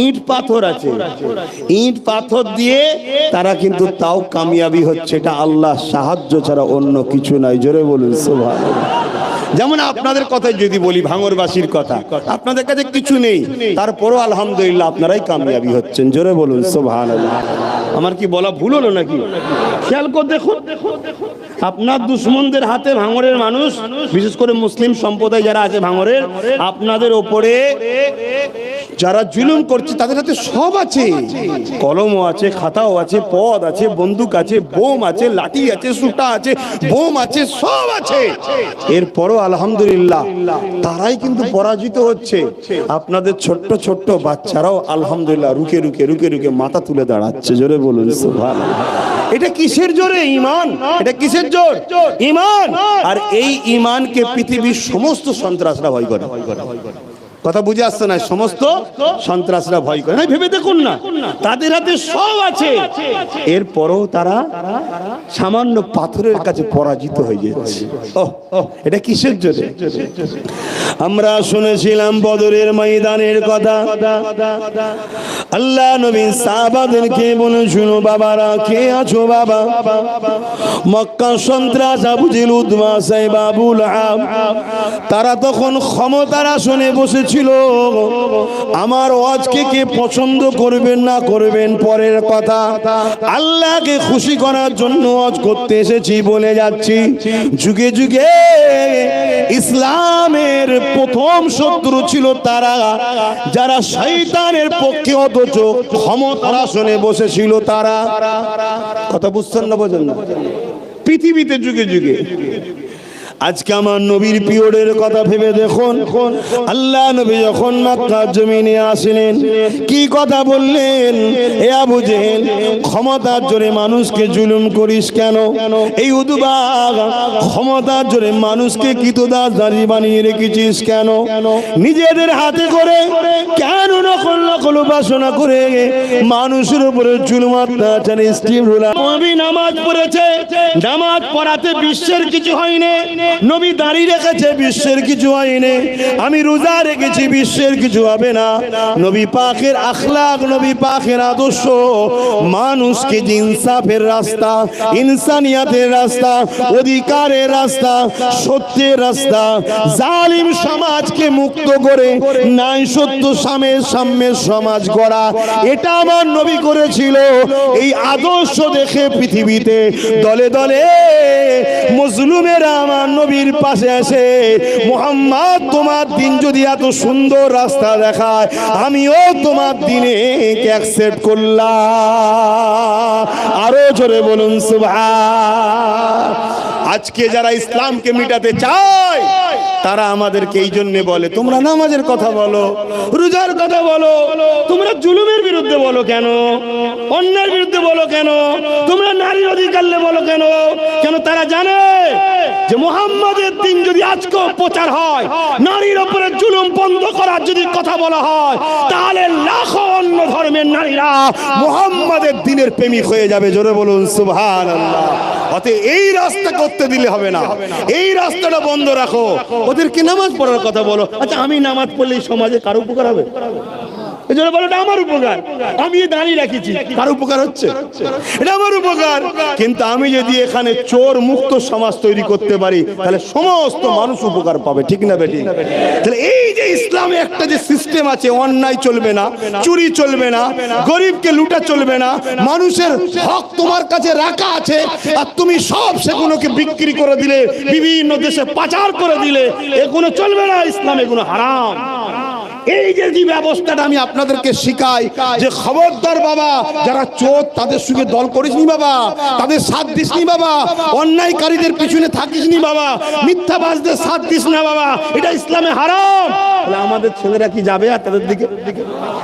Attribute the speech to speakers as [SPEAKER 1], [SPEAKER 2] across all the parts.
[SPEAKER 1] ইট পাথর আছে, ইট পাথর দিয়ে তারা কিন্তু তাও কামিয়াবি হচ্ছে। এটা আল্লাহ সাহায্য ছাড়া অন্য কিছু নাই। জোরে বলুন সুবহানাল্লাহ। যেমন আপনাদের কথাই যদি বলি, ভাঙরবাসীর কথা, আপনাদের কাছে কিছু নেই, তারপরও আলহামদুলিল্লাহ আপনারাই কামিয়াবি হচ্ছেন। জোরে বলুন সুবহানাল্লাহ। আমার কি বলা ভুল হলো নাকি? খেয়াল করে দেখুন, আপনার দুশ্মনদের হাতে ভাঙরের মানুষ, বিশেষ করে মুসলিম সম্প্রদায় যারা আছে ভাঙরের, আপনাদের ওপরে যারা জুলুম করছে তাদের হাতে সব আছে, কলমও আছে, খাতাও আছে, পদ আছে, বন্দুক আছে, বোম আছে, লাঠি আছে, সুটা আছে, বোম আছে, সব আছে। এরপরও আলহামদুলিল্লাহ তারাই কিন্তু পরাজিত হচ্ছে। আপনাদের ছোট্ট ছোট্ট বাচ্চারাও আলহামদুলিল্লাহ রুকে রুকে রুকে রুকে মাথা তুলে দাঁড়াচ্ছে। জোরে বলুন সুবহানাল্লাহ। এটা কিসের জোরে? ঈমান। এটা কিসের জোর? ঈমান। আর এই ঈমানকে পৃথিবীর সমস্ত সন্ত্রাসরা ভয় করে। কথা বুঝে আসছে না? সমস্ত সন্ত্রাসরা ভয় করে না। ভেবে দেখুন না, তাদের হাতে সব আছে, এরপরও তারা সামান্য পাথরের কাছে পরাজিত হয়ে যাচ্ছে। এটা কিসের জোরে? আমরা শুনেছিলাম বদরের ময়দানের কথা। আল্লাহ নবী সাহাবাদেরকে বলে, শুনো বাবারা, কে আছো বাবা? মক্কা সন্ত্রাস আবু জেহেল, উতবা, সাইবা, আবু লাহাব, তারা তখন ক্ষমতার আসনে বসেছিল। আমার ওয়াজকে কে পছন্দ করবেন না করবেন পরের কথা, আল্লাহকে খুশি করার জন্য ওয়াজ করতে এসেছি বলে যাচ্ছি। যুগে যুগে ইসলামের প্রথম শত্রু ছিল তারা যারা শয়তানের পক্ষে অথচ ক্ষমতার আসনে বসেছিল তারা। কথা বুঝছেন না? বোঝেন না? পৃথিবীতে যুগে যুগে আজকে আমার নবীর পিরিয়ডের কথা ভেবে দেখুন, আল্লাহ নবী যখন মক্কার জমিনে আসলেন কি কথা বললেন? হে আবু জেহেল, ক্ষমতার জোরে মানুষকে জুলুম করিস কেন? এই উতবা, ক্ষমতার জোরে মানুষকে কৃতদাসী বানিয়ে রেখেছিস কেন? নিজেদের হাতে করে কেন নকল নকল উপাসনা করে মানুষের উপরে জুলুম অত্যাচার স্টিম রোলার? নবী নামাজ পড়েছে, নামাজ পড়াতে বিশ্বের কিছু হয়নি। নবী দাঁড়িয়ে রেখেছে, বিশ্বের কিছু হয়নি। আমি রোজা রেখেছি, বিশ্বের কিছু হবে না। নবী পাকের আখলাক, নবী পাকের আদর্শ মানুষকে ইনসাফের রাস্তা, ইনসানিয়াতের রাস্তা, অধিকারের রাস্তা, সত্যের রাস্তা, জালিম সমাজকে মুক্ত করে ন্যায় সত্য সাম্যের সমাজ গড়া, এটা আমার নবী করেছিল। এই আদর্শ দেখে পৃথিবীতে দলে দলে মুসলিমেরা আমার নবীর পাশে এসে, মুহাম্মদ তোমার দিন যদি এত সুন্দর রাস্তা দেখায়, আমিও তোমার দিনে অ্যাকসেপ্ট করলাম। আরো জোরে বলুন সুবহান। আজকে যারা ইসলামকে মিটাতে চায় তারা আমাদেরকে এই জন্য বলে, তোমরা নামাজের কথা বলো, রোজার কথা বলো, তোমরা জুলুমের বিরুদ্ধে বলো কেন? অন্যায়ের বিরুদ্ধে বলো কেন? তোমরা নারীর অধিকার বলো কেন? কেন তারা জানে যে মুহাম্মাদের দিন যদি আজকেও প্রচার হয়, নারীর উপরে জুলুম বন্ধ করার যদি কথা বলা হয়, তাহলে লাখো অন্য ধর্মের নারীরা মুহাম্মাদের দিনের প্রেমিক হয়ে যাবে। জোরে বলুন সুবহানাল্লাহ। অতএব এই রাস্তা করতে দিলে হবে না, এই রাস্তাটা বন্ধ রাখো। ওদেরকে নামাজ পড়ার কথা বলো। আচ্ছা, আমি নামাজ পড়লে সমাজে কারো উপকার হবে? এজন্য বলো এটা আমার উপকার, আমি দাঁড়িয়ে রাখিছি, কার উপকার হচ্ছে? এটা আমার উপকার। কিন্তু আমি যদি এখানে চোর মুক্ত সমাজ তৈরি করতে পারি, তাহলে সমস্ত মানুষ উপকার পাবে। ঠিক না বেটি? তাহলে এই যে ইসলামে একটা যে সিস্টেম আছে, অন্যায় চলবে না, চুরি চলবে না, গরিবকে লুটা চলবে না, মানুষের হক তোমার কাছে রাখা আছে, আর তুমি সব সেগুলোকে বিক্রি করে দিলে, বিভিন্ন দেশে পাচার করে দিলে, এগুলো চলবে না। ইসলাম এগুলো হারাম। এই যে ব্যবস্থাটা আমি আপনাদেরকে শিখাই যে খবরদার বাবা, যারা চোর তাদের সঙ্গে দল করিসনি বাবা, তাদের সাথ দিসনি বাবা, অন্যায়কারীদের পিছনে থাকিসনি বাবা, মিথ্যাবাজদের সাথ দিস না বাবা, এটা ইসলামে হারাম। তাহলে আমাদের ছেলেরা কি যাবে আর তাদের দিকে?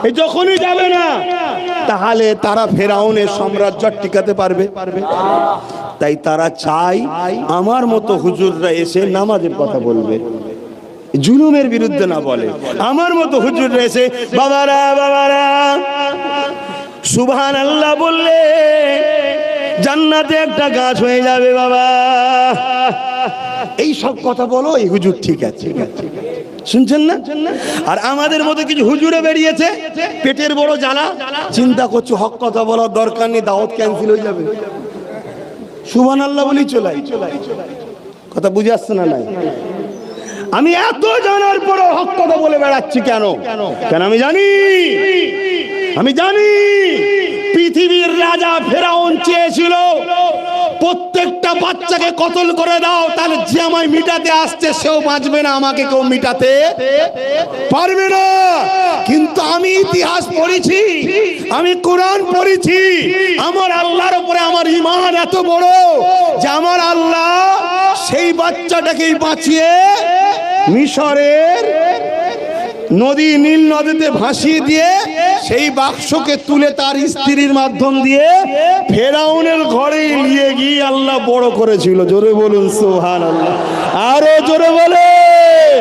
[SPEAKER 1] এই যখনই যাবে না, তাহলে তারা ফেরাউনের সাম্রাজ্য টিকাতে পারবে? তাই তারা চাই আমার মতো হুজুররা এসে নামাজের কথা বলবে, জুলুমের বিরুদ্ধে না বলে। আমার মতো হুজুর রয়েছে, বাবারা বাবারা সুবহানাল্লাহ বললে জান্নাতে একটা গাছ হয়ে যাবে বাবা, এই সব কথা বলো, এই হুজুর ঠিক আছে। শুনছেন না? আর আমাদের মতো কিছু হুজুরে বেরিয়েছে, পেটের বড় জ্বালা, চিন্তা করছো হক কথা বলার দরকার নেই, দাওয়াত ক্যান্সেল হয়ে যাবে, সুবহানাল্লাহ বলি চলাই। কথা বুঝে আসছে না? নাই আমি এত জানার পরে হক কথা বলে বেড়াচ্ছি কেন? কেন আমি জানি পৃথিবীর রাজা ফেরাউন চেয়েছিল প্রত্যেকটা বাচ্চাকে কতল করে দাও, তাহলে যে আমায় মিটাতে আসছে সেও বাঁচবে না, আমাকে কেউ মিটাতে পারবে না। কিন্তু আমি ইতিহাস পড়েছি, আমি কোরআন পড়েছি, আমার আল্লাহর উপরে আমার ঈমান এত বড় যে আমার আল্লাহ সেই বাচ্চাটাকেই বাঁচিয়ে মিশরের নদী, নীল নদীতে ভাসিয়ে দিয়ে সেই বাক্সকে তুলে তার স্ত্রীর মাধ্যম দিয়ে ফেরাউনের ঘরে নিয়ে গিয়ে আল্লাহ বড় করেছিল। জোরে বলুন সুবহানাল্লাহ, আরো জোরে বলেন।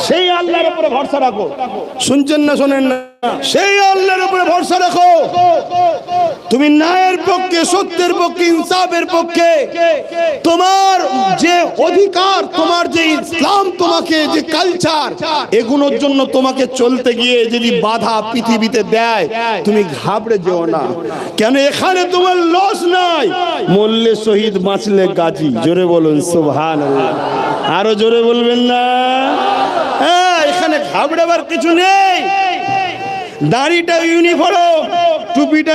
[SPEAKER 1] সেই আল্লাহর উপরে ভরসা রাখো। শুনছেন না শোনেন না? সেই আল্লাহর উপরে ভরসা রাখো। তুমি ন্যায়ের পক্ষে, সত্যের পক্ষে, ইনসাফের পক্ষে, তোমার যে অধিকার, তোমার যে ইসলাম, তোমাকে যে কালচার, এগুলোর জন্য তোমাকে চলতে গিয়ে যদি বাধা পৃথিবীতে দেয়, তুমি ঘাবড়ে যেও না। কেন এখানে তোমার লস নাই, মরলে শহীদ, বাঁচলে গাজী। জোরে বলুন সুবহানাল্লাহ, আরো জোরে বলবেন না? হ্যাঁ, এখানে ঘাবড়াবার কিছু নেই। দাড়িটা ইউনিফর্ম, টুপিটা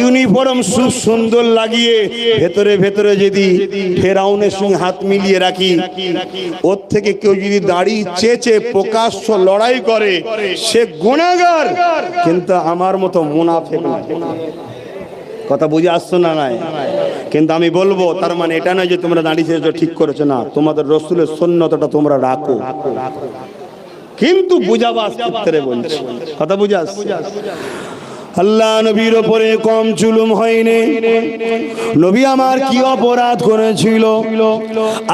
[SPEAKER 1] ইউনিফর্ম খুব সুন্দর লাগিয়ে ভেতরে ভেতরে যদি ফেরাউনের সঙ্গে হাত মিলিয়ে রাখি, ওর থেকে কেউ যদি দাড়ি চেঁচে প্রকাশ্য লড়াই করে, সে গুনাহগার, কিন্তু আমার মতো মুনাফিক না। কথা বুঝে আসছো না? নাই। কিন্তু আমি বলবো, তার মানে এটা নয় যে তোমরা দাঁড়িয়ে চেয়েছো ঠিক করেছো না, তোমাদের রাসূলের সুন্নতটা তোমরা রাখো, কিন্তু বুঝাবার ক্ষেত্রে বলছি। কথা বুঝে আসছে? আল্লাহ নবীর উপরে কম জুলুম হয়নি। নবী আমার কি অপরাধ করেছিল?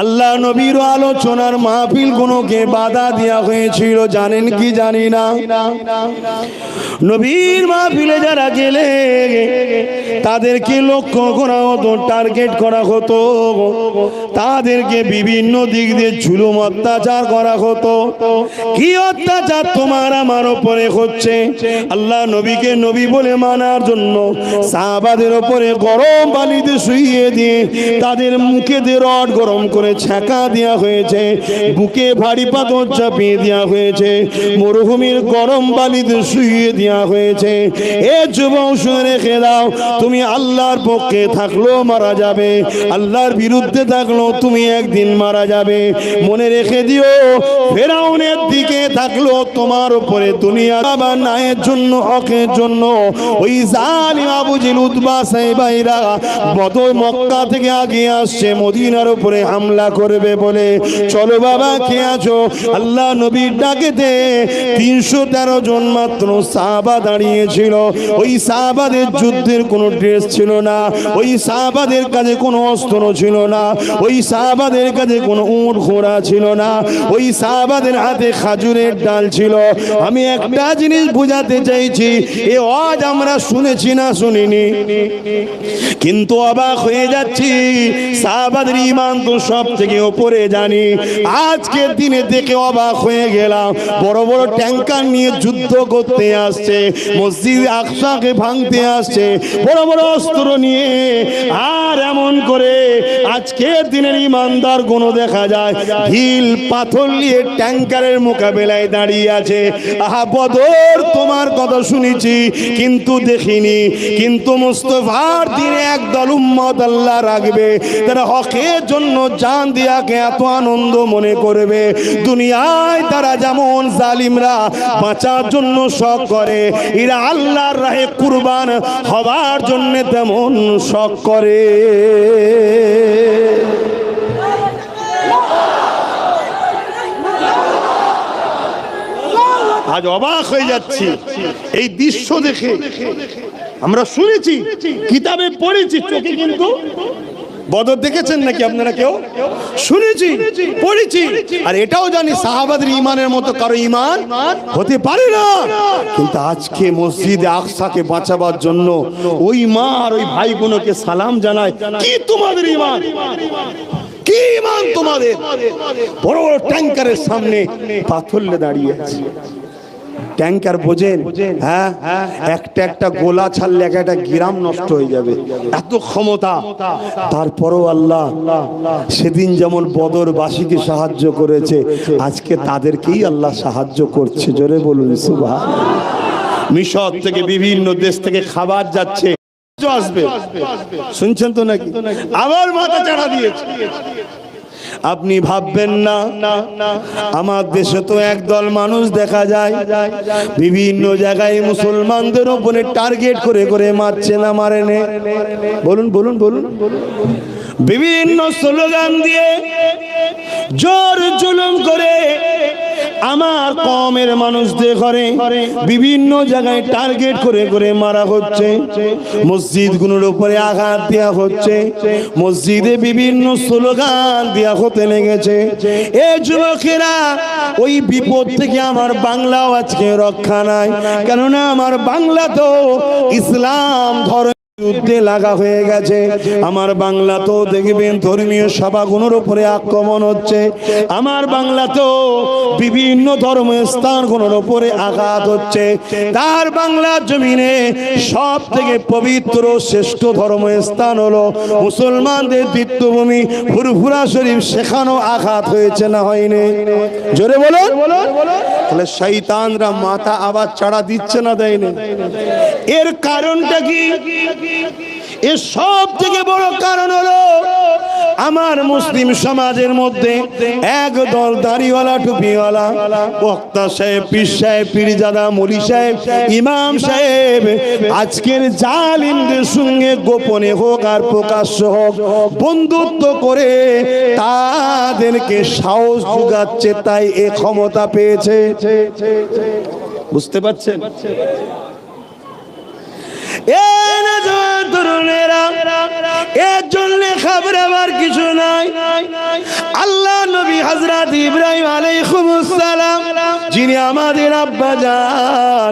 [SPEAKER 1] আল্লাহ নবীর আলোচনার মাহফিল গুলোকে বাধা দেওয়া হয়েছিল, জানেন কি জানি না? নবীর মাহফিলে যারা গেলে তাদেরকে লক্ষ্য করা হতো, টার্গেট করা হতো, তাদেরকে বিভিন্ন দিক দিয়ে জুলুম অত্যাচার করা হতো। কি অত্যাচার তোমার আমার উপরে হচ্ছে? আল্লাহ নবীকে নবী বলে মানার জন্য সাহাবাদের উপরে গরম পানিতে শুইয়ে দিয়ে তাদের মুখে দিয়ে রড গরম করে ছ্যাঁকা দেওয়া হয়েছে, বুকে ভারী পাথর চাপিয়ে দেওয়া হয়েছে, মরুভূমির গরম পানিতে শুইয়ে দেওয়া হয়েছে। এ যুবক শুনে রেখে দাও, তুমি আল্লাহর পক্ষে থাকলেও মারা যাবে, আল্লাহর বিরুদ্ধে থাকলেও তুমি একদিন মারা যাবে। মনে রেখে দিও, ফেরাউনের দিকে থাকলেও তোমার উপরে দুনিয়া বা ন্যায়ের জন্য, হকের জন্য ওই জালিম আবু জেহেল, উতবা, সাইবাইরা বদর মক্কা থেকে আগে আসছে মদিনার উপরে হামলা করবে বলে। চলো বাবা, কে আছো? আল্লাহ নবীর ডাকেতে 313 জন মাত্র সাহাবা দাঁড়িয়েছিল। ওই সাহাবাদের যুদ্ধের কোনো ড্রেস ছিল না, ওই সাহাবাদের কাছে কোনো অস্ত্র ছিল না, ওই সাহাবাদের কাছে কোনো উট ঘোড়া ছিল না, ওই সাহাবাদের হাতে খাজুরের ডাল ছিল। আমি একটা জিনিস বুঝাতে চাইছি, এ আজ আমরা শুনেছি না শুনিনি, কিন্তু অবাক হয়ে যাচ্ছি। সাহাবাদের ঈমান তো সব থেকে উপরে জানি, আজকের দিনে দেখে অবাক হয়ে গেলাম। বড় বড় ট্যাঙ্কার নিয়ে যুদ্ধ করতে আসছে, মসজিদ আকসাকে ভাঙতে আসছে, বড় বড় অস্ত্র নিয়ে। আর এমন করে আজকের দিনের ঈমানদার গুণ দেখা যায় ঢিল পাথর নিয়ে ট্যাঙ্কারের মোকাবেলায় দাঁড়িয়ে আছে। আহা বদর, তোমার কথা শুনেছি কিন্তু দেখিনি, কিন্তু মুস্তাফার দিনে একদল উম্মত আল্লাহ রাখবে, তারা হকের জন্য জান দিয়াকে এত আনন্দ মনে করবে। দুনিয়ায় তারা যেমন জালিমরা বাঁচার জন্য শখ করে, এরা আল্লাহর রাহে কুরবান হবার জন্য তেমন শখ করে। আজ অবাক হয়ে যাচ্ছি এই দৃশ্য দেখে। আমরা শুনেছি, কিতাবে পড়েছি, চোখে কিন্তু বদর দেখেছেন নাকি আপনারা কেউ? শুনেছি, পড়েছি, আর এটাও জানি সাহাবাদের ঈমানের মতো কারো ঈমান হতে পারে না। কিন্তু আজকে মসজিদে আকসাকে বাঁচাবার জন্য ওই মা আর ওই ভাইগুলোকে সালাম জানায়, কি তোমাদের ঈমান? কি ইমান তোমাদের? বড় বড় ট্যাঙ্কারের সামনে পাথর নিয়ে দাঁড়িয়ে আছে। ট্যাঙ্কার বোঝেন? হ্যাঁ, একটা একটা গোলা ছাড়লে এক একটা গ্রাম নষ্ট হয়ে যাবে, এত ক্ষমতা। তারপরও আল্লাহ সেদিন যেমন বদরবাসীকে সাহায্য করেছে, আজকে তাদেরকেই আল্লাহ সাহায্য করছে। জোরে বলুন সুবহানাল্লাহ। মিশর থেকে বিভিন্ন দেশ থেকে খাবার যাচ্ছে, আসবে, শুনছেন তো নাকি? আবার মাথা চাড়া দিয়েছে। আপনি ভাববেন না আমার দেশে তো একদল মানুষ দেখা যায় বিভিন্ন জায়গায় মুসলমানদের উপরে টার্গেট করে করে মারছে না মারে নে? বলুন বলুন বলুন। বিভিন্ন স্লোগান দিয়ে জোর জুলুম করে আমার কওমের মানুষদের ঘরে বিভিন্ন জায়গায় টার্গেট করে করে মারা হচ্ছে, মসজিদগুলোর উপরে আঘাত দেওয়া হচ্ছে, মসজিদে বিভিন্ন স্লোগান দেওয়া হতে লেগেছে। এ যুবকেরা, ওই বিপদ থেকে আমার বাংলাও আজকে রক্ষা নাই, কেননা আমার বাংলা তো ইসলাম ধর্ম যুদ্ধে লাগা হয়ে গেছে। আমার বাংলা তো দেখবেন ধর্মীয় সভাগুলোর উপরে আক্রমণ হচ্ছে, আমার বাংলা তো বিভিন্ন ধর্মস্থানগুলোর উপরে আঘাত হচ্ছে। তার বাংলার জমিনে সব থেকে পবিত্র শ্রেষ্ঠ ধর্মস্থান হলো মুসলমানদের তীর্থভূমি ফুরফুরা শরীফ, সেখানেও আঘাত হয়েছে না হয়নি? জোরে বলো। তাহলে শয়তানরা মাথা আবার চাড়া দিচ্ছে না, দেয়নি? এর কারণটা কি? এর সব থেকে বড় কারণ হলো আমার মুসলিম সমাজের মধ্যে একদল দাড়িওয়ালা টুপিওয়ালা বক্তা সাহেব, পীর সাহেব, পীরজাদা, মৌলী সাহেব, ইমাম সাহেব আজকের জালিমদের সঙ্গে গোপনে হোক আর প্রকাশ্য হোক বন্ধুত্ব করে তাদেরকে সাহস যোগাচ্ছে, তাই এ ক্ষমতা পেয়েছে। বুঝতে পারছেন? এর জন্য খাবার কিছু নাই। আল্লাহ নবী হযরত ইব্রাহিম আলাইহিস সালাম, যিনি আমাদের আব্বা জান,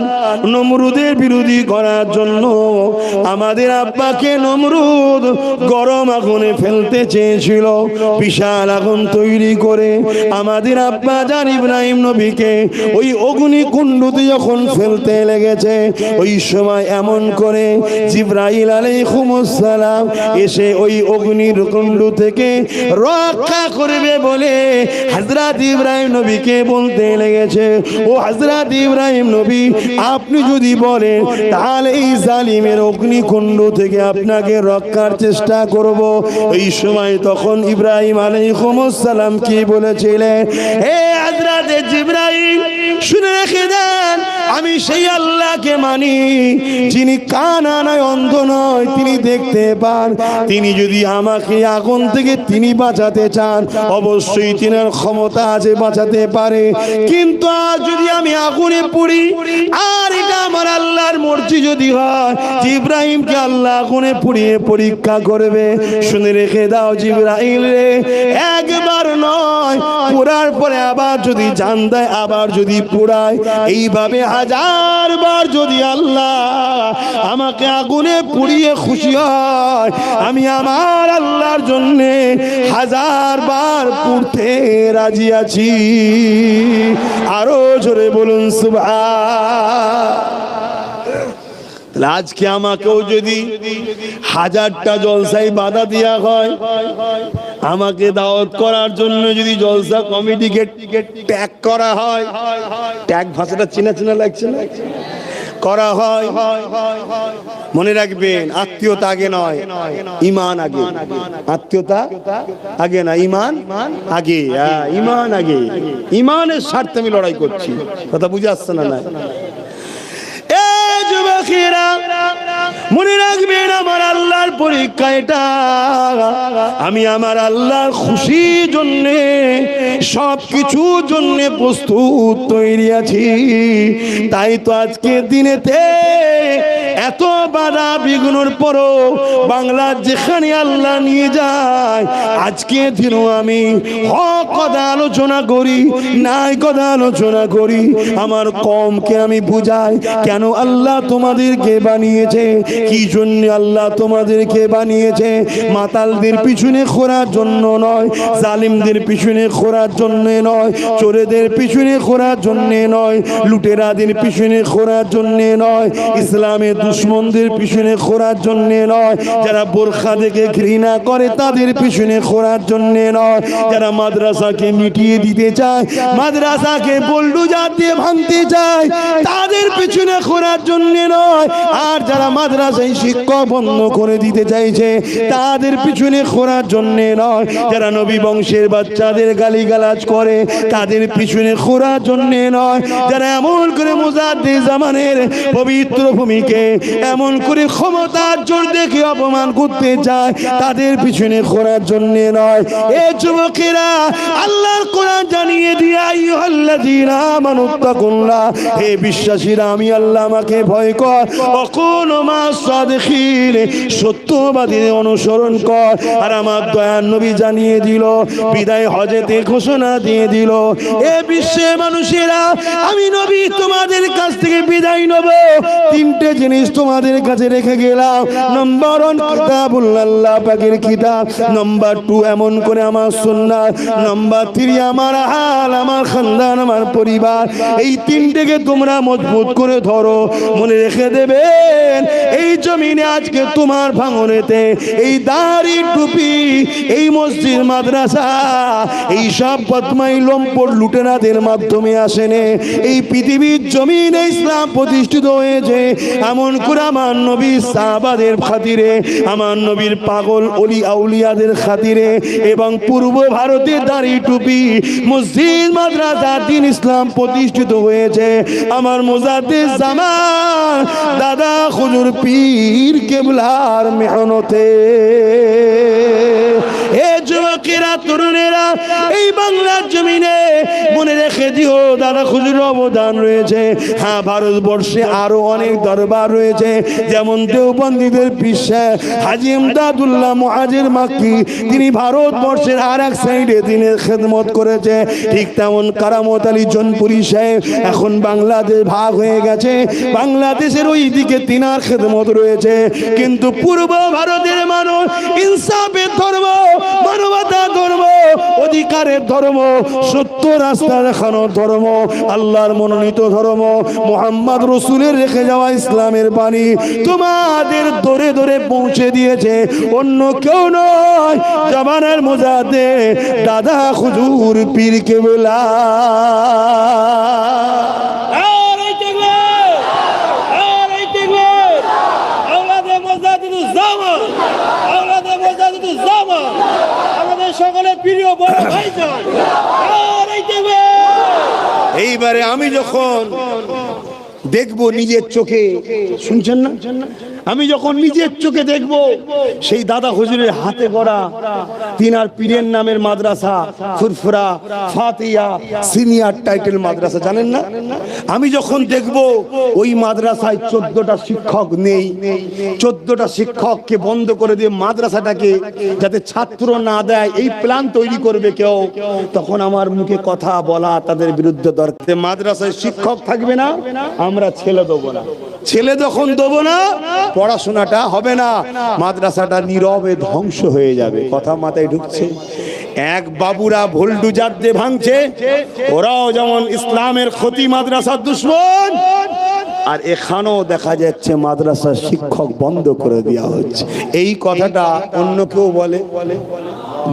[SPEAKER 1] নমরুদের বিরোধী করার জন্য আমাদের আব্বাকে নমরুদ গরম আগুনে ফেলতে চেয়েছিল, বিশাল আগুন তৈরি করে আমাদের আব্বা জান ইব্রাহিম নবীকে ওই অগ্নিকুণ্ডতে যখন ফেলতে লেগেছে, ওই সময় এমন করে জিবরাইল আলাইহিস সালাম এসে ওই অগ্নির কুণ্ড থেকে রক্ষা করবে বলে হযরত ইব্রাহিম নবীকে বলতে লেগেছে, ও হযরত ইব্রাহিম নবী, আপনি যদি বলেন তাহলে এই জালিমের অগ্নিকুণ্ড থেকে আপনাকে রক্ষার চেষ্টা করব। এই সময় তখন ইব্রাহিম আলাইহিস সালাম কি বলেছিলেন? হে হযরত জিবরাইল, শুনে রেখে দেন, আমি সেই আল্লাহকে মানি যিনি কানা নয়, অন্ধ নয়, তিনি দেখতে পান। তিনি যদি আমাকে আগুন থেকে তিনি বাঁচাতে চান, অবশ্যই তিনার ক্ষমতা আছে, বাঁচাতে পারে। কিন্তু আজ যদি আমি আগুনে পড়ি, আর এটা আমার আল্লাহর মর্জি যদি হয়, ইব্রাহিমকে আল্লাহ আগুনে পুড়িয়ে পরীক্ষা করবে। শুনে রেখে দাও জিবরাইল রে, একবার নয়, পোড়ার পরে আবার যদি জান দেয়, আবার যদি পোড়ায়, এইভাবে 1000 বার যদি আল্লাহ আমাকে আগুনে পুড়িয়ে খুশি হয়, আমি আমার আল্লাহর জন্য 1000 বার পুড়তে রাজি আছি। আরো জোরে বলুন সুবহান। আজকে আমাকেও যদি 1000টা জলসায় বাধা দেওয়া হয়, আমাকে দাওয়াত করার জন্য যদি জলসা কমিটিকে ট্যাগ করা হয়, ট্যাগ ভাষাটা চেনা চেনা লাগছে না, করা হয়, মনে রাখবেন আত্মীয়তা আগে নয়, ঈমান আগে। আত্মীয়তা আগে না, ঈমান আগে। ঈমান আগে, ঈমানের স্বার্থে আমি লড়াই করছি। কথা বুঝে আসছে না? না যুবকেরা, মনে রাখবেন আমার আল্লাহর পরীক্ষা এটা। আমি আমার আল্লাহর খুশির জন্য সব কিছুর জন্য প্রস্তুত তৈরি আছি। তাই তো আজকের দিনেতে এত বাধা বিঘ্নর পরও বাংলার যেখানে আল্লাহ নিয়ে যায়, আজকে দিনও আমি হক কথা আলোচনা করি, নাই কথা আলোচনা করি। আমার কমকে আমি বুঝাই কেন আল্লাহ তোমাদেরকে বানিয়েছে, কি জন্য আল্লাহ তোমাদেরকে বানিয়েছে। মাতালদের পিছনে ঘোরার জন্য নয়, জালিমদের পিছনে ঘোরার জন্য নয়, চোরেদের পিছনে ঘোরার জন্য নয়, লুটেরাদের পিছনে ঘোরার জন্য নয়, ইসলামের দুশ্মনদের পিছনে ঘোরার জন্য নয়, যারা বোরখা দেখে ঘৃণা করে তাদের পিছনে ঘোরার জন্য নয়, যারা মাদ্রাসাকে মিটিয়ে দিতে চায়, মাদ্রাসাকে বল্ডুজার দিয়ে ভাঙতে চায় তাদের পিছনে ঘোরার জন্য নয়, আর যারা মাদ্রাসায় শিক্ষক বন্ধ করে দিতে চাইছে তাদের পিছনে ঘোরার জন্য নয়, যারা নবী বংশের বাচ্চাদের গালিগালাজ করে তাদের পিছনে ঘোরার জন্য নয়, যারা এমন করে মুজাদ্দিদ জামানের পবিত্র ভূমিকে এমন করে ক্ষমতার জোর দেখে অপমান করতে চায় তাদের পিছনে ঘোরার জন্য নয়। এ যুবকেরা, আল্লাহর কোরআন জানিয়ে দিয়ে আইয়ুহাল্লাযীনা আমানুত্তাকুল্লাহ, হে বিশ্বাসীরা আমি আল্লাহ আমাকে ভয় কর, ওয়াকুনু মা'আস সাদিকিন, সত্যবাদীদের অনুসরণ কর। আর আমার দয়ার নবী জানিয়ে দিল, বিদায় হজেতে ঘোষণা দিয়ে দিল, এ বিশ্বের মানুষেরা আমি নবী তোমাদের কাছ থেকে বিদায় নেব, তিনটে জিনিস তোমাদের কাছে রেখে গেলাম। নম্বর 1 কিতাবুল্লাহ, আল্লাহ পাকের কিতাব। নম্বর 2 এমন করে আমার সুন্নাত। নম্বর 3 আমার হাল, আমার খানদান, আমার পরিবার। এই তিনটেকে তোমরা মজবুত করে ধরো। মনে রেখে দেবেন, এই জমিনে আজকে তোমার ভাঙনেতে এই দাড়ি টুপি, এই মসজিদ মাদ্রাসা, এই সব বদমাই লম্পট লুটেরাদের মাধ্যমে আসেনে। এই পৃথিবীর জমিনে ইসলাম প্রতিষ্ঠিত হয়েছে এমন করে আমার নবীর সাহাবাদের খাতিরে, আমার নবীর পাগল ওলি আউলিয়াদের খাতিরে, এবং পূর্ব ভারতের দাড়ি টুপি মসজিদ মাদ্রাসা দ্বীন ইসলাম প্রতিষ্ঠিত হয়েছে আমার মুজাদ্দিদ জামান দাদা হুজুর পীর কেবলার মেহনতে। এ যুবকেরা, তরুণেরা, এই বাংলার জমিনে মনে রেখে দিও দাদা হুজুর অবদান রয়েছে। হ্যাঁ, ভারতবর্ষে আরো অনেক দরবার রয়েছে, যেমন দেওবন্দীদের পিসা হাজী ইমদাদুল্লাহ মুহাজির মাক্কি, তিনি ভারতবর্ষের আর এক সাইডে দিনের খেদমত করেছে। ঠিক তেমন কারামত আলী জনপুরি সাহেব এখন বাংলাদেশ ভাগ হয়ে গেছে, বাংলাদেশের ওই দিকে তিনার খেদমত রয়েছে। কিন্তু পূর্ব ভারতের মানুষ ইনসাফের ধর্ম, মানবতার ধর্ম, অধিকারের ধর্ম, সত্য রাস্তা দেখানোর ধর্ম, আল্লাহর মনোনীত ধর্ম, মুহাম্মদ রসুলের রেখে যাওয়া ইসলামের বাণী তোমাদের দরে দরে পৌঁছে দিয়েছে অন্য কেউ নয়, জামানের মুজাদ্দিদ দাদা হুজুর পীর কেবলা।
[SPEAKER 2] সকলের প্রিয় বড় ভাইজান,
[SPEAKER 1] এইবারে আমি যখন দেখবো নিজের চোখে, শুনছেন না, আমি যখন নিজের চোখে দেখবো সেই দাদা হুজুরের হাতে গড়া তিনার পীরের নামের মাদ্রাসা ফুরফুরা ফাতিয়া সিনিয়র টাইটেল মাদ্রাসা, জানেন না? আমি যখন দেখবো ওই মাদ্রাসায় 14টা শিক্ষক নেই, 14টা শিক্ষককে বন্ধ করে দিয়ে মাদ্রাসাটাকে যাতে ছাত্র না দেয় এই প্ল্যান তৈরি করবে কেউ, তখন আমার মুখে কথা বলা তাদের বিরুদ্ধে দরকার। মাদ্রাসায় শিক্ষক থাকবে না, আমরা ছেলে দেবো না, ছেলে যখন দেবো না পড়াশোনাটা হবে না, মাদ্রাসাটা নীরবে ধ্বংস হয়ে যাবে। কথা মাথায় ঢুকছে? এক বাবুরা ভোল্ডুজার দিয়ে ভাঙছে, ওরাও যেমন ইসলামের ক্ষতি, মাদ্রাসার দুশ্মন, আর এখানেও দেখা যাচ্ছে মাদ্রাসার শিক্ষক বন্ধ করে দেওয়া হচ্ছে। এই কথাটা অন্য কেউ বলে?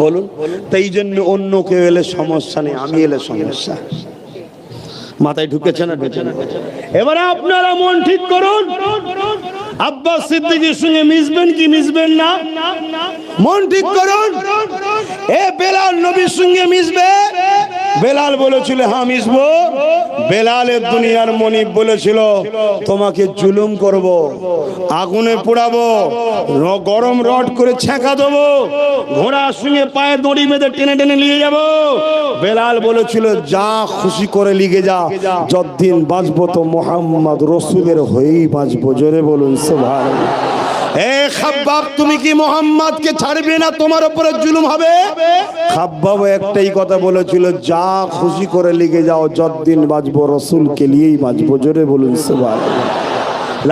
[SPEAKER 1] বলুন। তাই জন্য অন্য কেউ এলে সমস্যা নেই, আমি এলে সমস্যা। মাথায় ঢুকেছে না? ঢুকেছে না? এবারে আপনারা মন ঠিক করুন, আব্বাস সিদ্দিকীর সঙ্গে মিশবেন কি মিশবেন না? মন ঠিক করুন। এ বেলাল নবীর সঙ্গে মিশবে বেলাল বলেছিল হ্যাঁ মিশবো। বেলালের দুনিয়ার মনিব বলেছিল তোমাকে জুলুম করব, আগুনে পোড়াবো, গরম রড করে ছেঁকা দেবো, ঘোড়ার সঙ্গে পায়ে দড়ি বেঁধে টেনে টেনে নিয়ে যাব। বেলাল বলেছিল যা খুশি করে লিগে যা, যতদিন বাঁচবো তো মোহাম্মদ রসুলের হয়েই বাঁচবো। জোরে বলুন সুবহানাল্লাহ। এ খাব্বাব, তুমি কি মোহাম্মদকে ছাড়বে না? তোমার উপরে জুলুম হবে। খাব্বাব একটাই কথা বলেছিল, যা খুশি করে লিখে যাও, যতদিন বাঁচবো রসুলকে নিয়েই বাঁচবো। জোরে বলুন সুবহানাল্লাহ।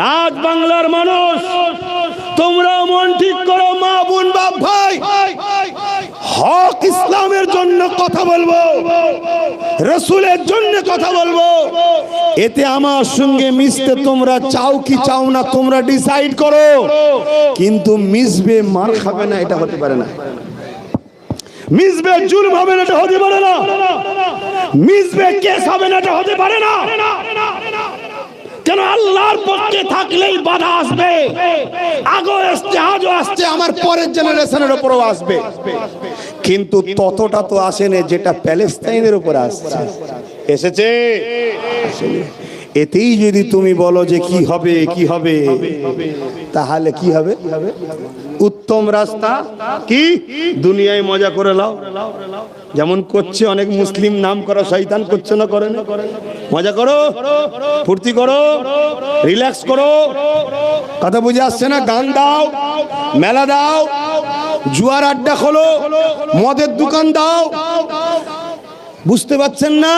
[SPEAKER 1] লাখ বাংলার মানুষ, তোমরাও মন ঠিক করো, মা বোন বাপ ভাই, হক ইসলামের জন্য কথা বলবো, রসুলের জন্য কথা বলবো। এতে আমার সঙ্গে মিশতে তোমরা চাও কি চাও না তোমরা ডিসাইড করো, কিন্তু মিশবে মার খাবে না এটা হতে পারে না, মিশবে জুলুম হবে না এটা হতে পারে না, মিশবে কেস হবে না এটা হতে পারে না। কেন? আল্লাহর পক্ষে থাকলেই বাধা আসবে, আগো আসছে আজও আসছে, আমার পরের জেনারেশনের উপরও আসবে, কিন্তু ততটা তো আসেনি যেটা প্যালেস্তাইনের উপর আসছে। এসেছে? এতেই যদি তুমি বলো যে কি হবে কি হবে, তাহলে কি হবে? উত্তম রাস্তা কি? দুনিয়ায় মজা করে লাও, যেমন করছে অনেক মুসলিম নাম করা শয়তান, করছে না? করে না? মজা করো, ফুর্তি করো, রিল্যাক্স করো। কথা বুঝে আসছে না? গান দাও, মেলা দাও, জুয়ার আড্ডা খোলো, মদের দোকান দাও, বুঝতে পারছেন না?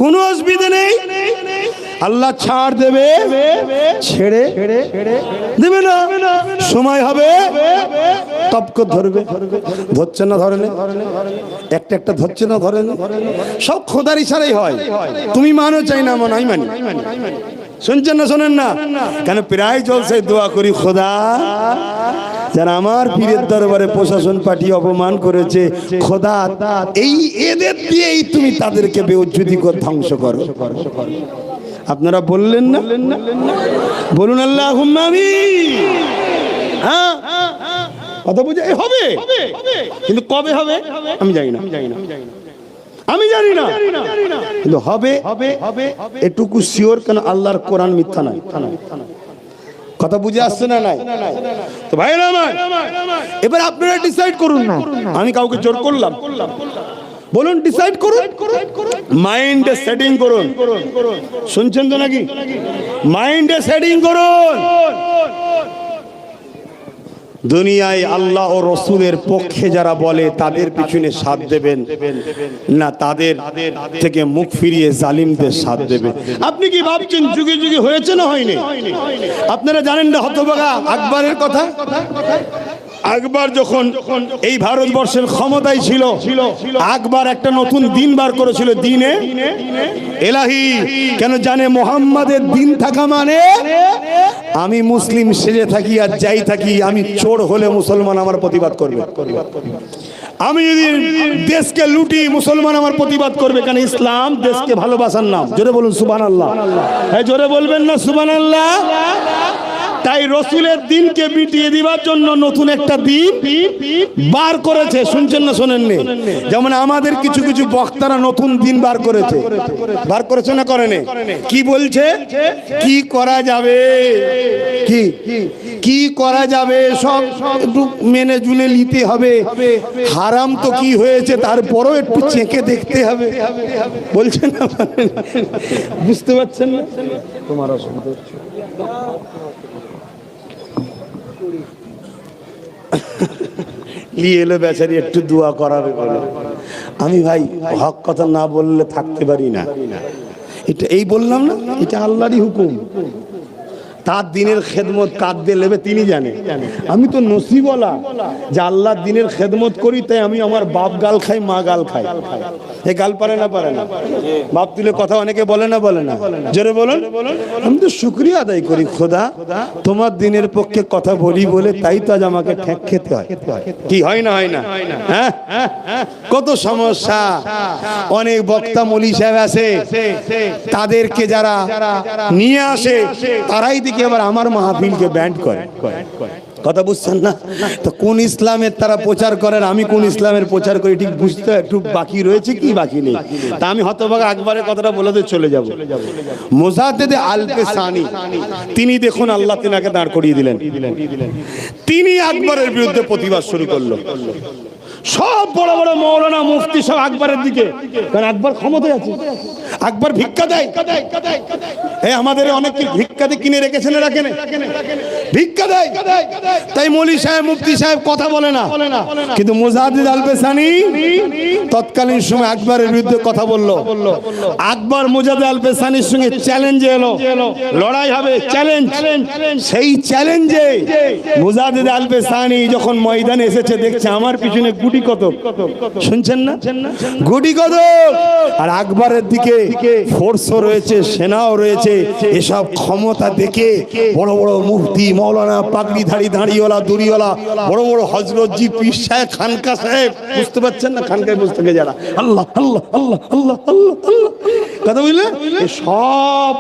[SPEAKER 1] কোনো অসুবিধা নেই, আল্লাহ ছাড় দেবে, ছেড়ে দেবে না, সময় হবে তবক ধরবে। ধরছে না? ধরে না, একটা একটা ধরছে না, ধরে না। সব খোদার ইশারাই হয়, তুমি মানো চাই না মানো, আমি মানি। শুনছেন না? শোনেন না? কেন প্রায় জলসায় দোয়া করি, খোদা যারা আমার পীরের দরবারে প্রশাসন পাঠিয়ে অপমান করেছে, খোদা এই এদের দিয়েই তুমি তাদেরকে বেউজ্জুদি করে ধ্বংস করো। আপনারা বললেন না? বলুন আল্লাহুম্মা আমিন। হ্যাঁ, কথা বুঝে হবে, কিন্তু কবে হবে আমি জানি না, আমি জানি না, কিন্তু হবে এটুকু শিওর। কেন? আল্লাহর কোরআন মিথ্যা নয়। কথা বুঝে আসছে না? নাই তো ভাইরা আমার, এবার আপনারা ডিসাইড করুন না, আমি কাউকে জোর করলাম? বলুন ডিসাইড করুন, মাইন্ডে সেটিং করুন। শুনছেন তো নাকি? মাইন্ডে সেটিং করুন। দুনিয়ায় আল্লাহ ও রসুলের পক্ষে যারা বলে তাদের পিছনে সাথ দেবেন না, তাদের থেকে মুখ ফিরিয়ে জালিমদের সাথ দেবে। আপনি কি ভাবছেন যুগে যুগে হয়েছে না হয়নি? আপনারা জানেন না হতভাগা আকবরের কথা? আকবর যখন এই ভারতবর্ষের ক্ষমতায় ছিল, আকবর একটা নতুন দিন বার করেছিল, দিনে এলাহি। কেন জানে? মোহাম্মদের দিন থাকা মানে আমি মুসলিম সেজে থাকি আর যাই থাকি, আমি চোর হলে মুসলমান আমার প্রতিবাদ করবে, আমি যদি দেশকে লুটি মুসলমান আমার প্রতিবাদ করবে। কেন? ইসলাম দেশকে ভালোবাসার নাম। জোরে বলুন সুবহানাল্লাহ। হ্যাঁ, জোরে বলবেন না সুবহানাল্লাহ? তাই রসুলের দিনকে মিটিয়ে দিবার জন্য নতুন একটা দিন বার করেছে। শুনছেন না শোনেননি? যেমন আমাদের কিছু কিছু বক্তারা নতুন দিন বার করেছে, বার করেছে না করেনি? কি বলছে? কি করা যাবে, কি করা যাবে সব একটু মেনে জুনে নিতে হবে, হারাম তো কি হয়েছে তারপরও একটু চেকে দেখতে হবে। বলছেন না? বুঝতে পারছেন না? তোমার অসুবিধা হচ্ছে। নিয়ে এলো বেচারি, একটু দোয়া করাবে বলে। আমি ভাই হক কথা না বললে থাকতে পারি না। এটা এই বললাম না, এটা আল্লাহরই হুকুম। তার দিনের খেদমত কার দিয়ে নেবে তিনি জানে। আমি তো নসিবওয়ালা যে আল্লাহর দিনের খেদমত করি, তাই আমি আমার বাপ গাল খাই, মা গাল খাই। এ গাল পারে না? পারে না? বাপ তুলে কথা অনেকে বলে না? বলে না? জোরে বলুন। আমি তো শুকরিয়া আদায় করি, খোদা তোমার দিনের পক্ষে কথা বলি বলে তাই তো আজ আমাকে ঠেক খেতে হয়। কি হয় না? হয় না? হ্যাঁ, কত সমস্যা। অনেক বক্তা মলি সাহেব আছে, তাদেরকে যারা নিয়ে আসে তারাই দিকে আবার আমার মাহফিলকে ব্যান্ড করে। কথা বুঝছেন না? তো কোন ইসলামের তারা প্রচার করেন, আমি কোন ইসলামের প্রচার করি ঠিক বুঝতে একটু বাকি রয়েছে কি বাকি নেই। তা আমি হতভাগা আকবরের কথাটা বলে দিয়ে চলে যাব। মোজাদ্দেদ আল-পেশানি তিনি দেখুন আল্লাহ তিনাকে দাঁড় করিয়ে দিলেন, তিনি আকবরের বিরুদ্ধে প্রতিবাদ শুরু করলো। সব বড় বড় মৌলানা মুফতি সব আকবরের দিকে, কারণ আকবর ক্ষমতায় আছে, আকবর ভিক্ষা দেয়। এই আমাদের অনেকে ভিক্ষা দিয়ে কিনে রেখেছেন, রাখেন ভিক্ষা দেয়, তাই মৌলী সাহেব মুফতি সাহেব কথা বলে না। কিন্তু মোজাদ্দেদ আল-পেশানি তৎকালীন সময় আকবরের বিরুদ্ধে কথা বলল। আকবর মোজাদ্দেদ আল-পেশানির সঙ্গে চ্যালেঞ্জে এলো, লড়াই হবে, চ্যালেঞ্জ। সেই চ্যালেঞ্জে মোজাদ্দেদ আল-পেশানি যখন ময়দানে এসেছে, দেখছে আমার পিছনে গুটি কত, শুনছেন না? গুটি কত, আর আকবরের দিকে ফোর্সও রয়েছে, সেনাও রয়েছে। এসব ক্ষমতা দেখে বড় বড় মুফতি, মৌলানা, পাগড়িধারী, দাঁড়িওয়ালা, দুরিওয়ালা, বড় বড় হযরতজি, পীর সাহেব, খানকা সাহেব, বুঝতে পারছেন না? খানকায় বসে থেকে যারা আল্লাহ আল্লাহ আল্লাহ আল্লাহ আল্লাহ আল্লাহ কথা বললে, সব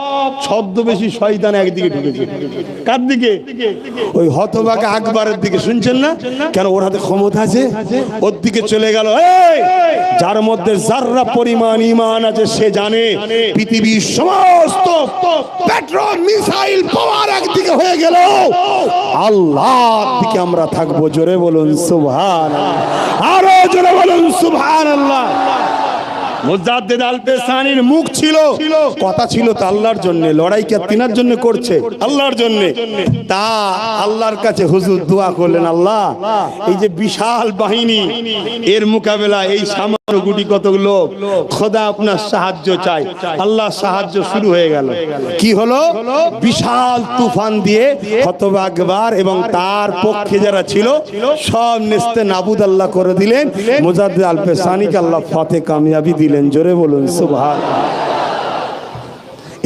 [SPEAKER 1] ছদ্মবেশী শয়তান একদিকে ঢুকেছে। কার দিকে? ওই হতভাগা আকবরের দিকে। শুনছেন না? কেন? ওর হাতে ক্ষমতা আছে, ওর দিকে চলে গেল। যার মধ্যে যাররা পরিমাণ ঈমান আছে সে জানে পৃথিবীর সমস্ত পেট্রোল মিসাইল পাওয়ার একদিকে হয়ে গেল, আল্লাহর দিকে আমরা থাকবো। জোরে বলুন সুবহানাল্লাহ, আরো জোরে বলুন সুবহানাল্লাহ। মোজাদ্দেদ আল-পেশানির মুখ ছিল, কথা ছিল তা আল্লাহর জন্য, লড়াই কে তিনার জন্য করছে, আল্লাহর জন্য। তা আল্লাহর কাছে হুজুর দোয়া করলেন, আল্লাহ এই যে বিশাল বাহিনী, এর মোকাবেলা এই সামান্য গুটি কত লোক, খোদা আপনার সাহায্য চাই। আল্লাহ সাহায্য শুরু হয়ে গেল। কি হলো? বিশাল তুফান দিয়ে হতবা আকবর এবং তার পক্ষে যারা ছিল সব নেস্তে নাবুদ আল্লাহ করে দিলেন। মোজাদ্দেদ আল-পেশানিকে আল্লাহ ফতে কামিয়াবি দিলেন। জোরে বলুন সুবহানাল্লাহ।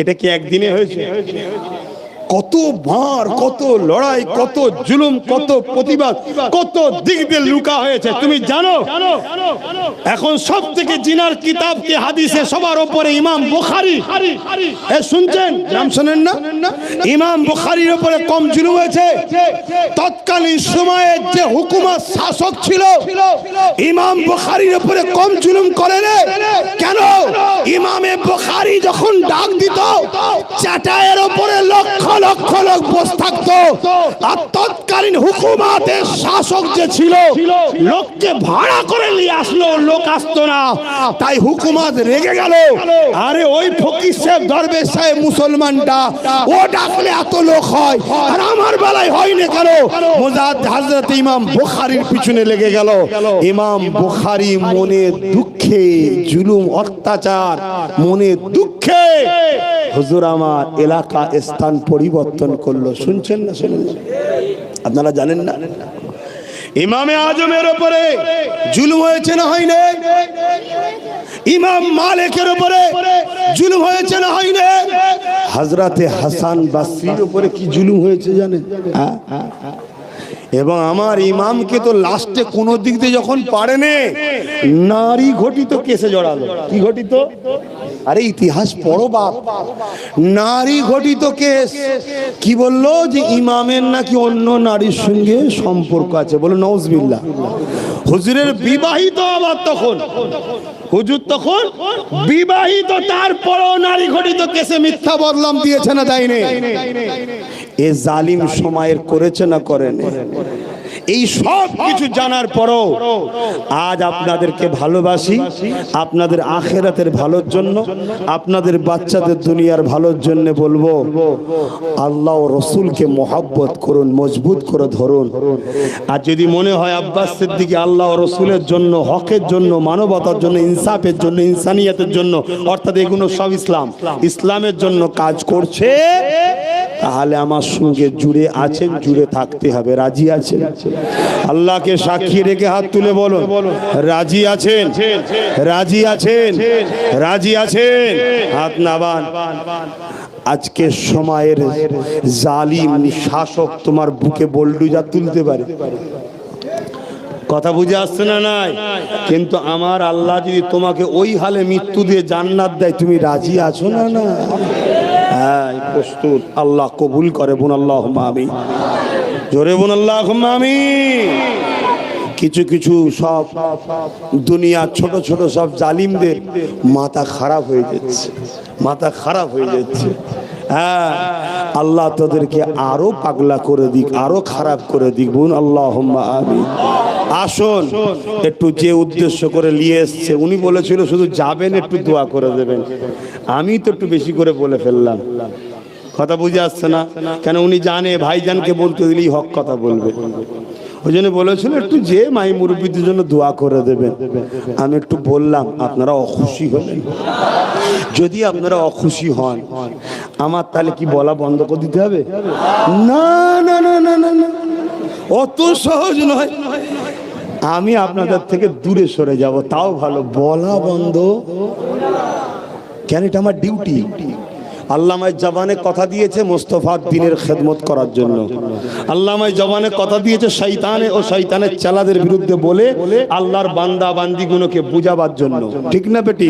[SPEAKER 1] এটা কি একদিনে হয়েছে? কত মার, কত লড়াই, কত জুলুম, কত প্রতিবাদ, কত দিক দিয়ে লুকা হয়েছে তুমি জানো? এখন সব থেকে জিনার কিতাব কি হাদিসে সবার উপরে ইমাম বুখারী। শুনছেন? নাম শোনেন না? ইমাম বুখারীর উপরে কম জুলুম হয়েছে? তৎকালীন সময়ে যে হুকুমত শাসক ছিল ইমাম বুখারীর উপরে কম জুলুম করে না কেন? ইমামে বুখারী যখন ডাক দিত, চাটায়ের উপরে লক্ষ লক্ষ লোক বসে থাকতো, আর তৎকালীন হুকুমতের শাসক যে ছিল লোককে ভাড়া করে নিয়ে আসলো, লোক আসতো না। তাই হুকুমত রেগে গেল, আরে ওই ফকির সাহেব, দরবেশ সাহেব মুসলমানটা, ও ডাকলে এত লোক হয় আর আমার বেলায় হয় না কেন? মুজাদ্দেদ হযরত ইমাম বুখারীর পিছনে লেগে গেল। ইমাম বুখারী মনে দুঃখে, জুলুম অত্যাচার মনে দুঃখে হুজুর আমার এলাকা স্থান পরিবর্তন করলো। শুনছেন না? শুনুন, আপনারা জানেন না ইমামে আজমের উপরে জুলুম হয়েছে না হয়নি? ইমাম মালিকের উপরে জুলুম হয়েছে না হয়নি? হযরতে হাসান বসরির উপরে কি জুলুম হয়েছে জানেন? এবং আমার ইমামকে তো লাস্টে কোন দিক দিয়ে যখন পারেনি, নারী ঘটিত কেসে জড়ালো। কি ঘটিত? আরে ইতিহাস পড়ো বাপ। নারী ঘটিত কেস। কি বললো? যে ইমামের নাকি অন্য নারীর সঙ্গে সম্পর্ক আছে। বলো নাউজুবিল্লাহ। হুজুরের বিবাহিত, আবার তখন হুজুর তখন বিবাহিত, তারপরও নারী ঘটিত কেসে মিথ্যা বদনাম দিয়েছে না দেয়নি? এ জালিম সময়ের করেছে না করেন? এই সব কিছু জানার পরও আজ আপনাদেরকে ভালোবাসি, আপনাদের আখিরাতের ভালোর জন্য, আপনাদের বাচ্চাদের দুনিয়ার ভালোর জন্য বলবো, আল্লাহ ও রসুলকে মহব্বত করুন, মজবুত করে ধরুন। আর যদি মনে হয় আব্বাস সিদ্দিকী আল্লাহ ও রসুলের জন্য, হকের জন্য, মানবতার জন্য, ইনসাফের জন্য, ইনসানিয়তের জন্য, অর্থাৎ এগুলো সব ইসলামের জন্য কাজ করছে, তাহলে আমার সঙ্গে জুড়ে আছেন, জুড়ে থাকতে হবে। রাজি আছেন? আল্লাহকে সাক্ষী রেখে হাত তুলে বলুন, রাজি আছেন? রাজি আছেন? রাজি আছেন? হাত নামান। আজকে সময়ের জালিম শাসক তোমার বুকে বোল্ডুজার তুলতে পারে। কথা বুঝে আসছে না? নাই। কিন্তু আমার আল্লাহ যদি তোমাকে ওই হালে মৃত্যু দিয়ে জান্নাত দেয়, তুমি রাজি আছো না? না, হ্যাঁ প্রস্তুত। আল্লাহ কবুল করে। বোন আল্লাহুম্মা আমিন। জোরে বলুন আল্লাহুম্মা আমিন। কিছু কিছু সব দুনিয়া ছোট ছোট সব জালিমদের মাথা খারাপ হয়ে যাচ্ছে, মাথা খারাপ হয়ে যাচ্ছে। হ্যাঁ, আল্লাহ তোদেরকে আরো পাগলা করে দিক, আরো খারাপ করে দিক। বলুন আল্লাহুম্মা আমিন। আসুন, একটু যে উদ্দেশ্য করে নিয়ে এসছে, উনি বলেছিল শুধু যাবেন একটু দোয়া করে দেবেন, আমি তো একটু বেশি করে বলে ফেললাম। কথা বুঝে আসছে না? কেন উনি জানে ভাইজানকে বলতে দিলেই হক কথা বলবে, ওই জন্য বলেছিল একটু যে মাই মুরব্বীদের জন্য দোয়া করে দেবেন। আমি একটু বললাম, আপনারা অখুশি হলেন। যদি আপনারা অখুশি হন, আমার তাহলে কি বলা বন্ধ করে দিতে হবে? না না না না না না, অত সহজ নয়। আমি আপনাদের থেকে দূরে সরে যাব, তাও ভালো। বলা বন্ধ কেন? এটা আমার ডিউটি। আল্লাহ আমায় জবানে কথা দিয়েছে মোস্তফা দ্বীনের খেদমত করার জন্য। আল্লাহ আমায় জবানে কথা দিয়েছে শয়তানে ও শয়তানের চালাদের বিরুদ্ধে বলে আল্লাহর বান্দা বান্দিগুলোকে বুঝাবার জন্য। ঠিক না বেটি?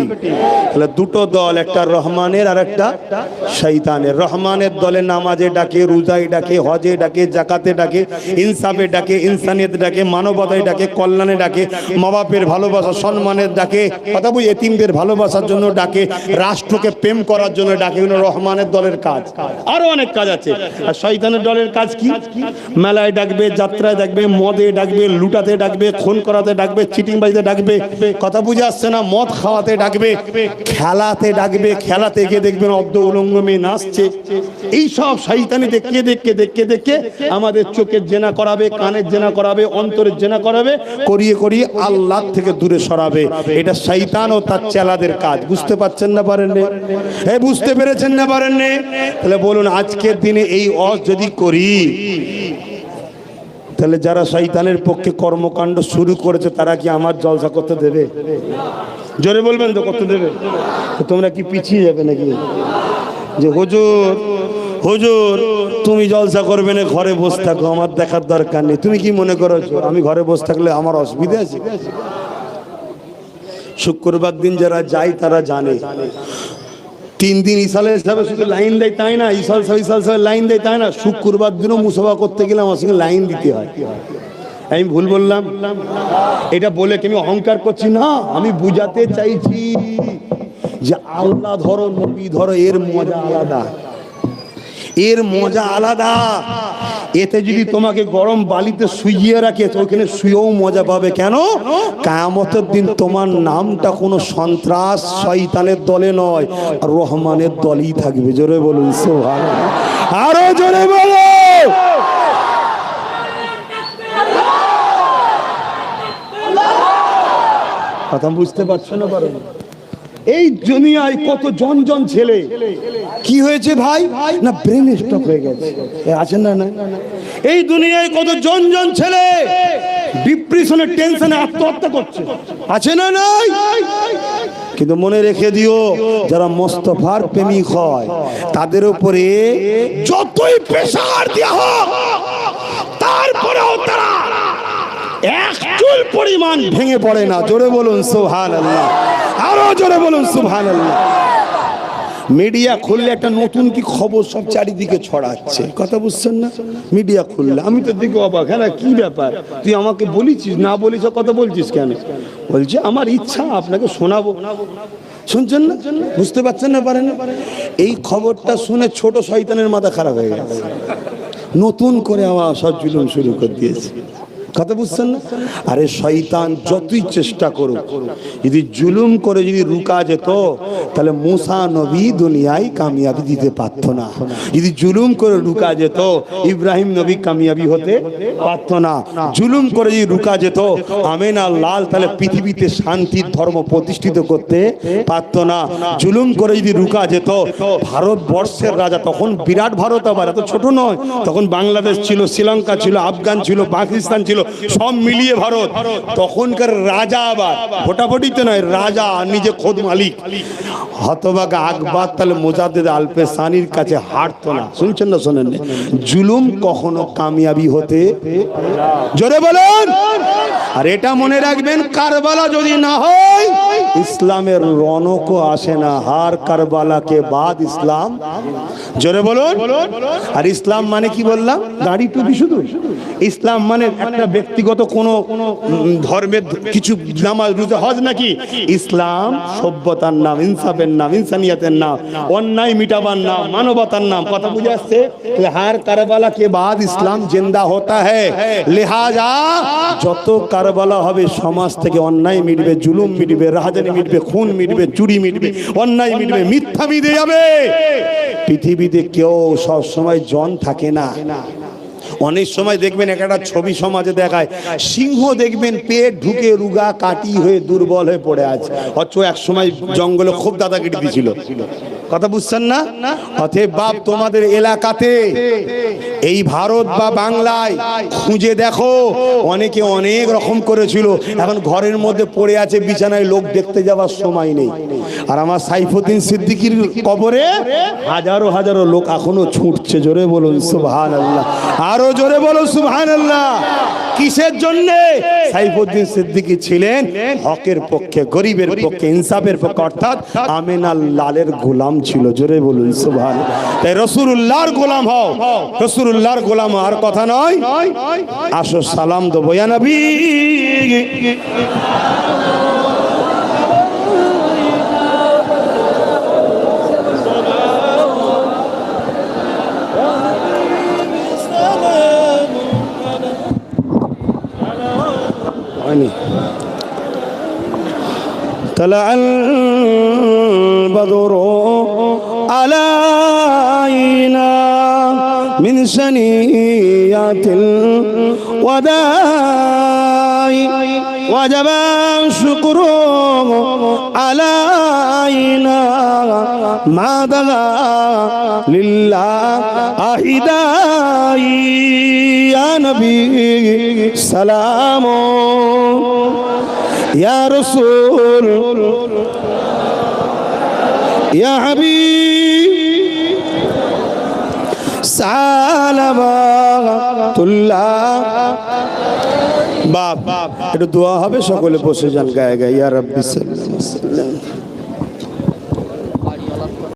[SPEAKER 1] তাহলে দুটো দল, একটা রহমানের আর একটা শয়তানের। রহমানের দলে নামাজে ডাকে, রোজায় ডাকে, হজে ডাকে, জাকাতে ডাকে, ইনসাফে ডাকে, ইনসানিয়ত ডাকে, মানবতায় ডাকে, কল্যাণে ডাকে, মা বাপের ভালোবাসা সম্মানের ডাকে, কথা বুঝি এতিমদের ভালোবাসার জন্য ডাকে, রাষ্ট্রকে প্রেম করার জন্য ডাকে। রহমানের দলের কাজ, আরো অনেক কাজ আছে। আর শয়তানের দলের কাজ কি? মেলায় ডাকবে, যাত্রায় ডাকবে, মদে ডাকবে, লুটাতে ডাকবে, খুন করাতে ডাকবে, চিটিংবাজিতে ডাকবে, কথা বুঝে আসছে না? মদ খাওয়াতে ডাকবে, খেলাতে ডাকবে, খেলাতে গিয়ে দেখবেন অর্ধ উলঙ্গ মেয়ে নাচছে। এই সব শয়তানি দেখে দেখে দেখে দেখে আমাদের চোখের জেনা করাবে, কানের জেনা করাবে, অন্তরের জেনা করাবে, করিয়ে করিয়ে আল্লাহ থেকে দূরে সরাবে। এটা শয়তান ও তার চেলাদের কাজ। বুঝতে পারছেন না? পারেননি? বুঝতে পেরেছেন না? পারেননি? তাহলে বলুন, আজকের দিনে এই ওয়াজ যদি করি, তাহলে যারা শয়তানের পক্ষে কর্মকাণ্ড শুরু করেছে তারা কি আমার জলসা করতে দেবে? জোরে বলবেন তো, করতে দেবে? তো তোমরা কি পিছিয়ে যাবে নাকি? যে হুজুর হুজুর তুমি জলসা করবে না, ঘরে বসে থাকো, আমার দেখার দরকার নেই। তুমি কি মনে করছো আমি ঘরে বসে থাকলে আমার অসুবিধা আছে? শুক্রবার দিন যারা যায় তারা জানে 3 দিন ইসালের হিসাবে শুধু লাইন দেয় তাই না, ইসাল সাহেব লাইন দেয় তাই না, শুক্রবার দিনও মুসাফা করতে গেলে আমার সঙ্গে লাইন দিতে হয়। আমি ভুল বললাম? এটা বলে কি আমি অহংকার করছি না, আমি বুঝাতে চাইছি যে আল্লাহ ধরো, নবী ধরো, এর মজা আলাদা, এর মজা আলাদা। এতে যদি তোমাকে গরম বালিতে শুইয়ে রাখে তো ওখানে শুয়েও মজা পাবে। কেন? কিয়ামতের দিন তোমার নামটা কোনো সন্ত্রাস শয়তানের দলে নয়, রহমানের দলই থাকবে। জোরে বলুন সুবহানাল্লাহ, আরো জোরে বলো। কথা বুঝতে পারছো না? পারো? এই দুনিয়ায় কত জন জন ছেলে কি হয়েছে ভাই? না ব্রেন স্ট্রোক হয়ে গেছে, আছে না? না, এই দুনিয়ায় কত জন জন ছেলে ডিপ্রেশনে, টেনশনে আত্মহত্যা করছে, আছে না? নাই। কিন্তু মনে রেখে দিও, যারা মোস্তফার প্রেমিক হয় তাদের উপরে যতই প্রেসার দেওয়া হোক, তারপরেও তারা এক চুল পরিমাণ ভেঙে পড়ে না। জোরে বলুন সুবহানাল্লাহ, আরো জোরে বলুন সুবহানাল্লাহ। মিডিয়া খুললে একটা নতুন কি খবর সব চারিদিকে ছড়াচ্ছে, কথা বুঝছেন না? মিডিয়া খুললে আমি তো দেখি অবাক, হ্যাঁ কি ব্যাপার, তুই আমাকে বলিছিস না বলিস, কথা বলছিস কেন? বলছে আমার ইচ্ছা আপনাকে শোনাবো। শুনছেন না? বুঝতে পারছেন না? পারেন? এই খবরটা শুনে ছোট শয়তানের মাথা খারাপ হয়ে গেছে, নতুন করে আমার সব জুলুম শুরু করে দিয়েছে। কথা বুঝছেন না? আরে শয়তান যতই চেষ্টা করুক, যদি জুলুম করে যদি রুকা যেত তাহলে মুসা নবী দুনিয়ায় কামিয়াবি দিতে পারত না। যদি জুলুম করে রুকা যেত ইব্রাহিম নবী কামিয়াবি হতে পারত না। জুলুম করে যদি রুকা যেত আমেনা লাল তাহলে পৃথিবীতে শান্তির ধর্ম প্রতিষ্ঠিত করতে পারত না। জুলুম করে যদি রুকা যেত ভারতবর্ষের রাজা, তখন বিরাট ভারত, আবার এত ছোট নয়, তখন বাংলাদেশ ছিল, শ্রীলঙ্কা ছিল, আফগান ছিল, পাকিস্তান ছিল, সব মিলিয়ে ভারত। তখনকার রাজা আবার ভোটাভুটিতে নয়, রাজা নিজে খোদ মালিক হতভাগা আকবর তাহলে মুজাদ্দিদ আলপেসানির কাছে হারতো না। শুনছেন না শোনেন? জুলুম কখনো কামিয়াবি হতে, জোরে বলেন। আর এটা মনে রাখবেন, কারবালা যদি না হয় ইসলামের রনকও আসে না। হার কারবালা কে বাদ ইসলাম, জোরে বলুন। আর ইসলাম মানে কি বললাম? দাড়ি টুপি শুধু? ইসলাম মানে একটা ব্যক্তিগত কোনো ধর্মের কিছু নামাজ রোজা হজ নাকি? ইসলাম সভ্যতার নাম, ইনসাফের নাম, ইনসানিয়াতের নাম, অন্যায় মিটাবার নাম, মানবতার নাম। কথা বুঝে আসছে? হার কারবালা কে বাদ ইসলাম জিন্দা হতা হ্যায়। লিহাজা যত কারবালা হবে সমাজ থেকে অন্যায় মিটবে, জুলুম মিটবে, রাহাজানি মিটবে, খুন মিটবে, চুরি মিটবে, অন্যায় মিটবে, মিথ্যা মিটে যাবে। পৃথিবীতে কেউ সব সময় জন থাকে না। অনেক সময় দেখবেন একটা ছবি সমাজে দেখায়, সিংহ দেখবেন পেট ঢুকে রুগা কাটি হয়ে দুর্বল হয়ে পড়ে আছে, অথচ এক সময় জঙ্গলে খুব দাদাগিরি দিছিল। কথা বুঝছেন না? অতএব বাপ, তোমাদের এলাকাতে এই ভারত বা বাংলায় খুঁজে দেখো, অনেকে অনেক রকম করেছিল, এখন ঘরের মধ্যে পড়ে আছে বিছানায়, লোক দেখতে যাওয়ার সময় নেই। আর আমার সাইফুদ্দিন সিদ্দিকীর কবরে হাজারো হাজারো লোক এখনো ছুটছে। জোরে বলুন সুবহানাল্লাহ, আরো জোরে বলুন সুবহানাল্লাহ। কিসের জন্য? সাইফুদ্দিন সিদ্দিকী ছিলেন হকের পক্ষে, গরিবের পক্ষে, ইনসাফের পক্ষে, অর্থাৎ আমিনা লালের গোলাম ছিল। জোরে বলুন সুবহানাল্লাহ। তাই রাসূলুল্লাহর গোলাম হও, রাসূলুল্লাহর গোলাম আর কথা নয়। আসো সালাম দেবো ইয়া নবী। طلع البدر علينا من ثنيات الوداع وجب الشكر علينا ما دعا لله أهداي يا نبي سلام يا رسول يا حبيب সালামাতুল্লাহ। বাপ একটু দোয়া হবে, সকলে বসে যান গায়ে গায়ে। ইয়া রাব্বি সাল্লাল্লাহু আলাইহি ওয়াসাল্লাম।